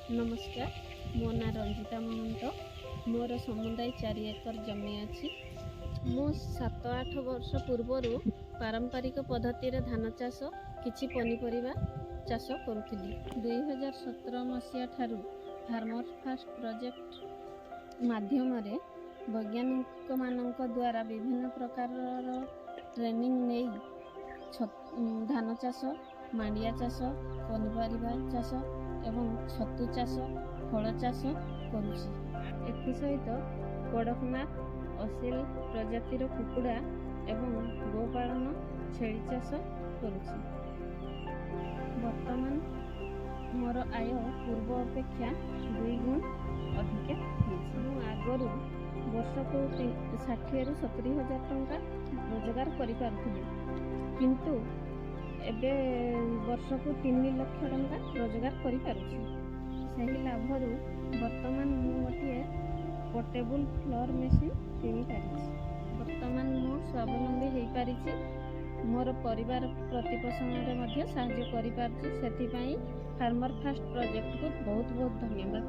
नमस्कार, मो ना रंजिता महंत। मोर समुदाय 4 एकर जमी अच्छी। मु 7-8 वर्ष पूर्वर पारंपरिक पद्धति धान चाष किछि पनीपरिबा चाष करुथिली। 2017 मसीहा ठारू फार्मर फास्ट प्रोजेक्ट माध्यम वैज्ञानिक मानक द्वारा विभिन्न प्रकार ट्रेनिंग नहीं धान चाष, मांडिया चाष, पनीपरिबा चाष एवं छतु चाष, फल चाष करुछि। एसहित कड़कनाथ, असील प्रजातिर कुकुड़ा एवं गोपालन, छेली चाष करुछि। वर्तमान मोर आय पूर्व अपेक्षा 2 गुण अधिक होइछि। मु आगरू वर्षको 60 ରୁ 70 हजार टंका रोजगार करि पारुथिली, किंतु एबे वर्षको 3 लाख टंका रोजगार करि पारुछि। सही लाभरू वर्तमान मु गोटे पोर्टेबल फ्लोर मेसिन किनि पारिछि। वर्तमान मु स्वावलंबी हो पारिछि। मोर परिवार प्रतिपोषण रे मध्य सहाय्य करि पारुछि। सेति पई फार्मर फास्ट प्रोजेक्ट को बहुत बहुत धन्यवाद।